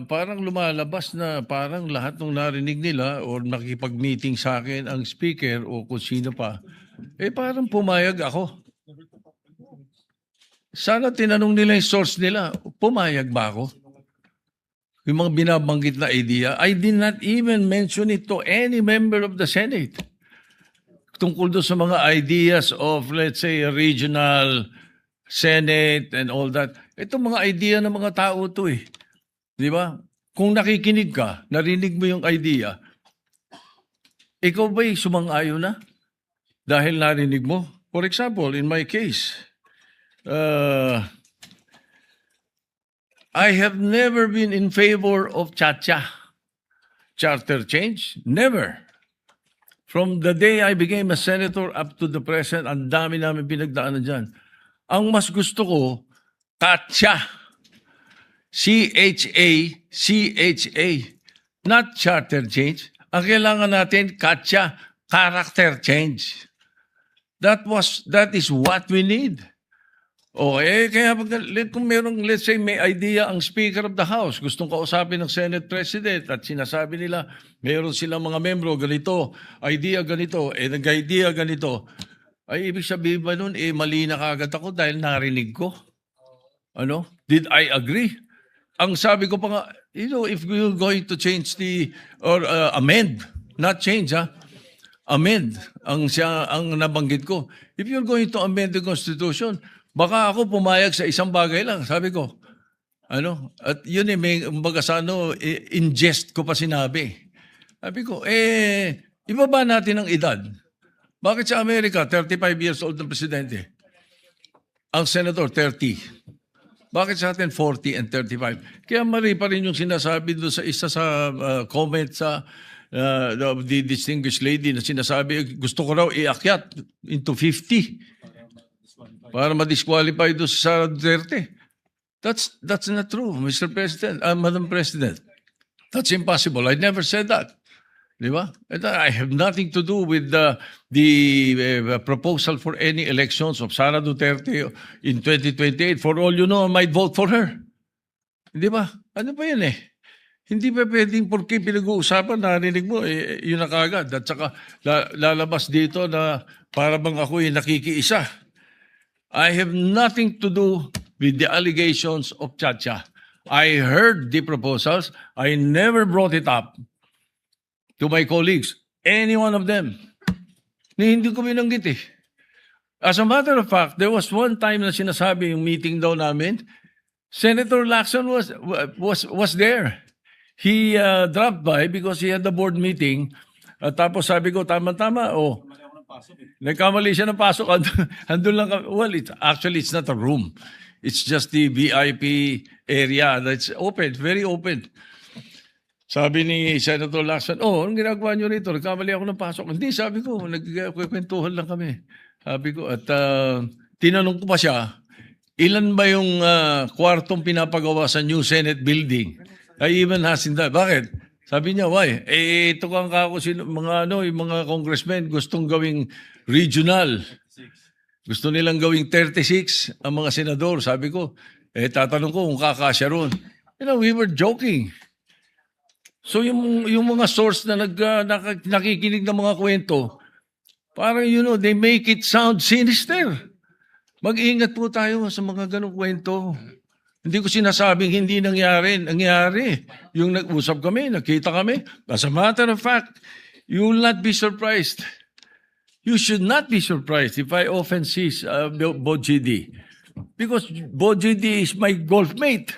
parang lumalabas na parang lahat ng narinig nila or nakipag-meeting sa akin ang speaker o kung sino pa, parang pumayag ako. Sana tinanong nila yung source nila, pumayag ba ako? Yung mga binabanggit na idea, I did not even mention it to any member of the Senate. Tungkol doon sa mga ideas of, let's say, a regional Senate and all that. Ito mga idea ng mga tao to eh. Di ba? Kung nakikinig ka, narinig mo yung idea, ikaw ba'y sumang-ayon na? Dahil narinig mo? For example, in my case, I have never been in favor of charter change. Never. From the day I became a senator up to the present, ang dami namin pinagdaanan dyan. Ang mas gusto ko, CHA. C-H-A, not charter change. Ang kailangan natin, CHA, character change. That is what we need. Kaya kung merong, let's say, may idea ang Speaker of the House, gustong kausapin ng Senate President at sinasabi nila, meron silang mga membro, ganito, idea ganito, nag-idea ganito, ay ibig sabihin ba nun, mali na kagad ako dahil narinig ko? Ano? Did I agree? Ang sabi ko pa nga, if we're going to change or amend, not change amend, ang nabanggit ko. If you're going to amend the Constitution, baka ako pumayag sa isang bagay lang, sabi ko. At yun may kumbaga sa in jest ko pa sinabi. Sabi ko, ibaba natin ang edad. Bakit sa Amerika, 35 years old ng presidente? Ang senador, 30. Bakit sa atin 40 and 35? Kaya mali pa rin yung sinasabi doon sa isa sa comment sa the distinguished lady na sinasabi, gusto ko raw iakyat into 50 para ma-disqualify doon sa Sara Duterte. That's not true, Mr. President, Madam President. That's impossible. I never said that. Di ba? I have nothing to do with the proposal for any elections of Sara Duterte in 2028. For all you know, I might vote for her. Di ba? Ano pa yan Hindi pa pwedeng porque pinag-uusapan, narinig mo, yun na kagad. At saka lalabas dito na para bang ako nakikiisa. I have nothing to do with the allegations of Chacha. I heard the proposals. I never brought it up to my colleagues, any one of them. Hindi ko binanggit As a matter of fact, there was one time na sinasabi yung meeting daw namin, Senator Lacson was there. He dropped by because he had the board meeting. Tapos sabi ko, tama-tama, nagkamali siya ng pasok. Andun lang kami. Well, it's not a room. It's just the VIP area that's open, very open. Sabi ni Senator Lacson, anong ginagawa nyo rito? Nagkamali ako ng pasok. Hindi, sabi ko, nagkwentuhan lang kami. Sabi ko, at tinanong ko pa siya, ilan ba yung kwartong pinapagawa sa new Senate building? I even asked him that. Bakit? Sabi niya, why? Ito kang kako, yung mga congressmen gustong gawing regional. Gusto nilang gawing 36 ang mga senador. Sabi ko, tatanong ko kung kakasya ron. We were joking. So yung mga source na nakikinig ng mga kwento, parang they make it sound sinister. Mag-ingat po tayo sa mga ganong kwento. Hindi ko sinasabing hindi nangyari. Nangyari. Yung nag-usap kami, nakita kami. As a matter of fact, you will not be surprised. You should not be surprised if I often see Bo GD. Because Bo GD is my golf mate.